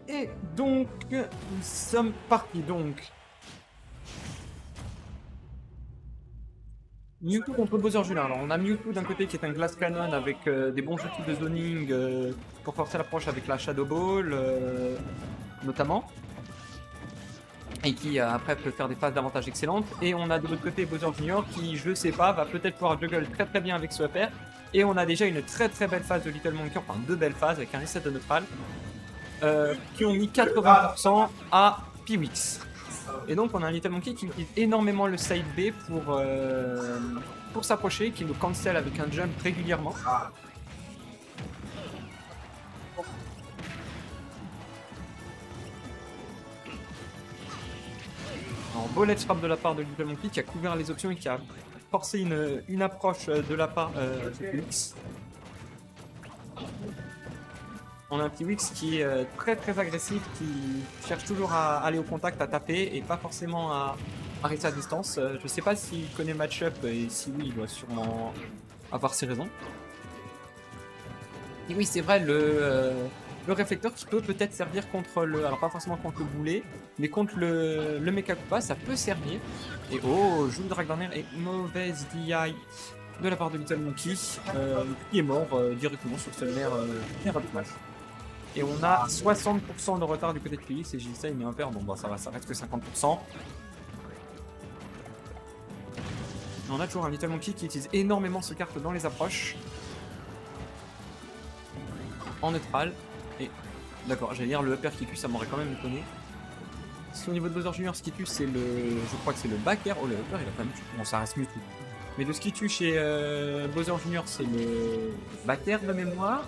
Et donc, nous sommes partis donc. Mewtwo contre Bowser Jr. Alors on a Mewtwo d'un côté qui est un Glass Cannon avec des bons outils de zoning pour forcer l'approche avec la Shadow Ball notamment. Et qui après peut faire des phases d'avantage excellentes. Et on a de l'autre côté Bowser Jr. qui, je sais pas, va peut-être pouvoir juggle très très bien avec ce upper. Et on a déjà une très très belle phase de Little Monkey, enfin 2 belles phases avec un reset de neutral qui ont mis 80% à Piwix. Et donc on a un Little Monkey qui utilise énormément le side B pour s'approcher, qui le cancel avec un jump régulièrement. Alors beau let's trap de la part de Little Monkey qui a couvert les options et qui a forcé une approche de la part de Piwix. On a un Piwix qui est très très agressif, qui cherche toujours à aller au contact, à taper et pas forcément à rester à distance. Je sais pas s'il connaît match-up et si oui, il doit sûrement avoir ses raisons. Et oui, c'est vrai, le réflecteur qui peut peut-être servir contre le... Alors pas forcément contre le boulet, mais contre le Mecha Koopa, ça peut servir. Et oh, joue le Drag Down Air et mauvaise DI de la part de Little Monkey, qui est mort directement sur ce nerf up smash. Et on a 60% de retard du côté de Piwix et JSA il met un pair, bon bah ça va, ça reste que 50%. Et on a toujours un Little Monkey qui utilise énormément ce carte dans les approches. En neutral. Et d'accord, j'allais dire le upper qui tue, ça m'aurait quand même étonné. Si au niveau de Bowser Jr, ce qui tue c'est le... Je crois que c'est le back air. Oh le upper il a quand même tué. Bon ça reste Mewtwo. Mais de ce qui tue chez Bowser Jr c'est le back air de mémoire.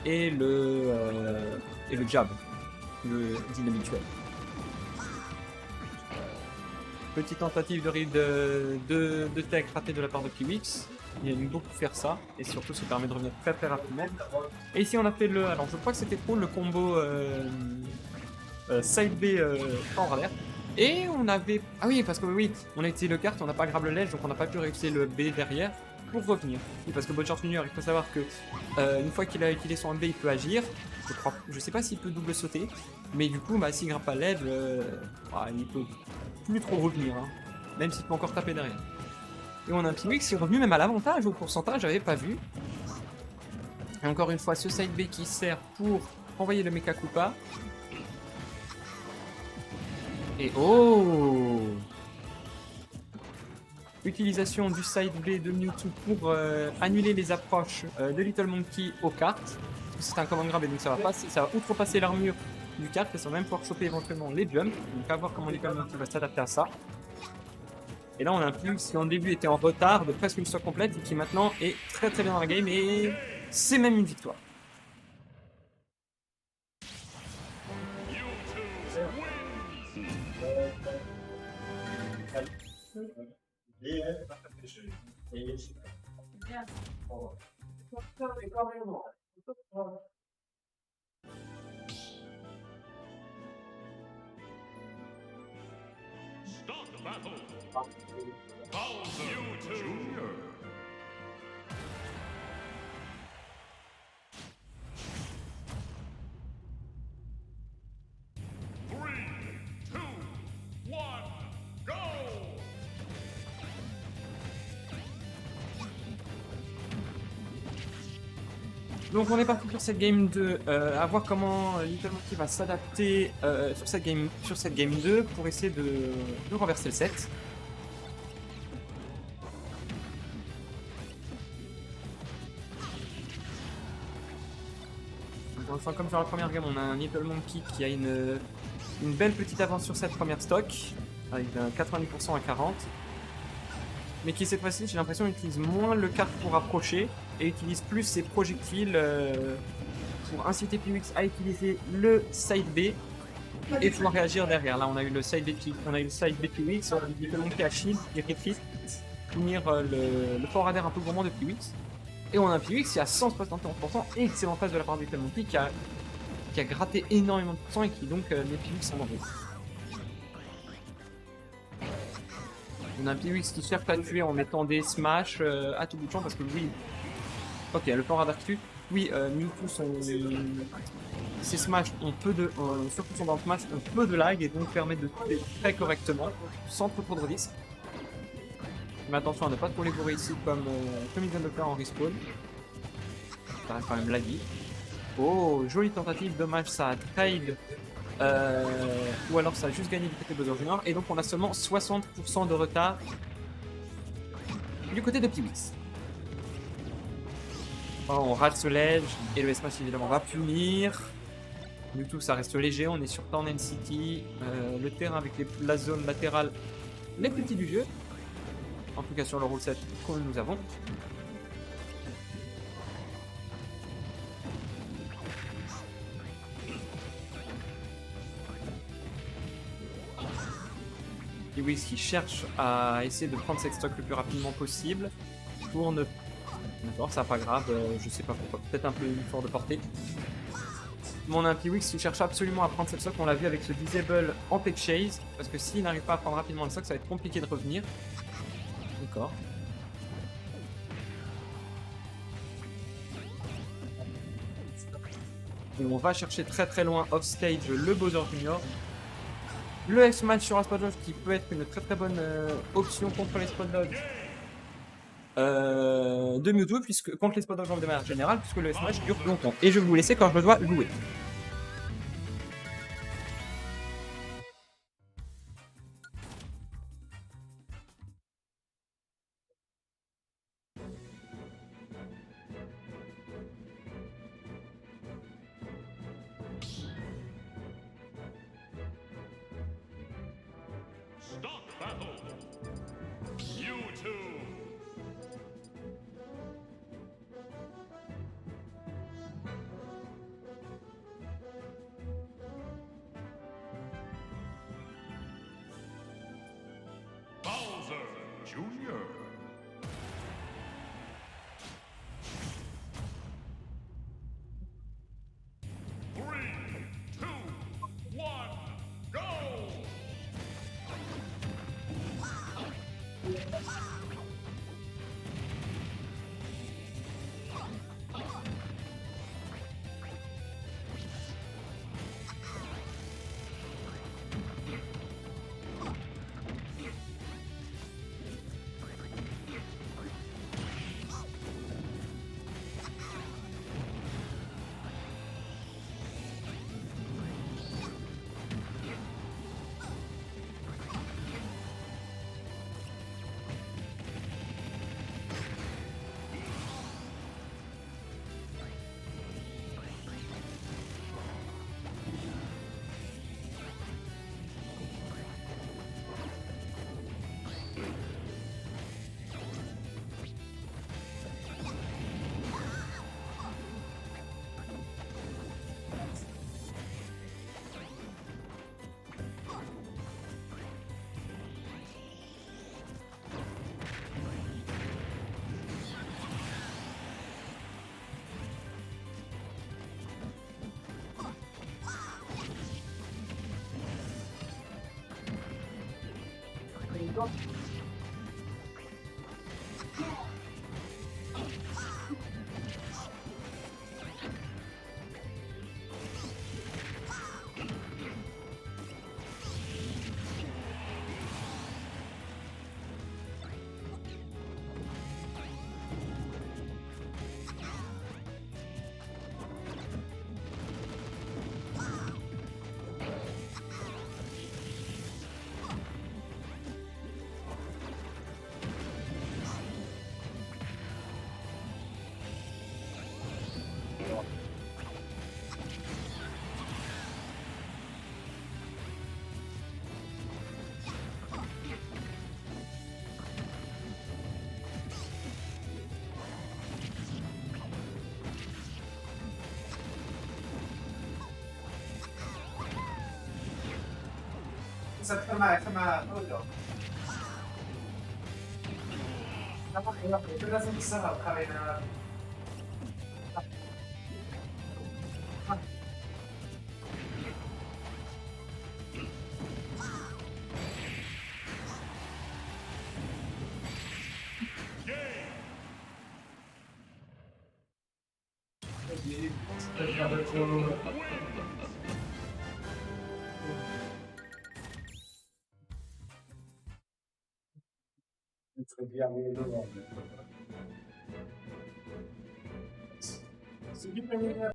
Et le jab, le inhabituel. Petite tentative de read de tech ratée de la part de Piwix. Il aime beaucoup faire ça et surtout ça permet de revenir très très rapidement. Et ici on a fait le, alors je crois que c'était trop le combo side B en revers. Et on avait, ah oui parce que oui, on a utilisé le carte, on n'a pas grab le ledge donc on n'a pas pu réutiliser le B derrière. Pour revenir. Oui, parce que Bowser Jr, il faut savoir que une fois qu'il a utilisé son B, il peut agir. Je sais pas s'il peut double sauter, mais du coup, bah, s'il grimpe pas l'edge, il peut plus trop revenir, hein, même s'il peut encore taper derrière. Et on a un Piwix qui est revenu même à l'avantage au pourcentage, j'avais pas vu. Et encore une fois, ce side B qui sert pour envoyer le Mecha Koopa. Et oh! Utilisation du side B de Mewtwo pour annuler les approches de Little Monkey aux cartes. C'est un command grab et donc ça va outrepasser l'armure du carte et ça va même pouvoir choper éventuellement les jumps. Donc à voir comment Little Monkey va s'adapter à ça. Et là on a un Piwix qui en début était en retard de presque une stock complète et qui maintenant est très très bien dans la game et c'est même une victoire. Start the battle. Bowser Jr. Donc on est parti sur cette game 2, à voir comment Little Monkey va s'adapter sur cette game 2 pour essayer de renverser le set. Encore une fois, comme sur la première game, on a un Little Monkey qui a une belle petite avance sur cette première stock, avec un 90% à 40. Mais qui cette fois-ci, j'ai l'impression, utilise moins le carte pour approcher et utilise plus ses projectiles pour inciter Piwix à utiliser le side B et pouvoir réagir derrière. Là, on a eu le side B Piwix, on a Little Monkey à shield et retreat, finir le fort radar un peu gourmand de Piwix. Et on a un Piwix qui a 171%, excellente phase de la part de Little Monkey qui a gratté énormément de pourcents et qui donc met Piwix en danger. On a un Piwix qui cherche à tuer en mettant des smash à tout bout de champ parce que lui, Ok, le port radar qui tue. Oui, Mewtwo, ses smash ont peu de. Surtout son down smash ont peu de lag et donc permettent de tuer très correctement, sans trop de risques. Mais attention à ne pas trop les bourrer ici comme il vient de le faire en respawn. Ça reste quand même laggy. Oh, jolie tentative, dommage, ça a trade. Ou alors ça a juste gagné du côté Bowser Junior. Et donc on a seulement 60% de retard du côté de Piwix. Oh, on rate ce ledge et le S-Smash évidemment va punir. Du tout, ça reste léger. On est sur Town City. Le terrain avec la zone latérale les plus petits du jeu. En tout cas sur le rule set que nous avons. Piwix qui cherche à essayer de prendre cette stock le plus rapidement possible pour ne. D'accord, ça pas grave, je sais pas pourquoi, peut-être un peu fort de portée. Mais on a un Piwix qui cherche absolument à prendre cette stock, on l'a vu avec ce disable en tech chase, parce que s'il n'arrive pas à prendre rapidement le stock, ça va être compliqué de revenir. D'accord. Et on va chercher très loin off stage le Bowser Junior. Le S-Match sur un Spot Dodge qui peut être une très bonne option contre les Spot Dodge de Mewtwo, puisque contre les Spot Dodge de manière générale, puisque le S-Match dure longtemps. Et je vais vous laisser quand je dois jouer. Stock battle. Mewtwo. Bowser Jr. Three, two, one, go! C'est bien.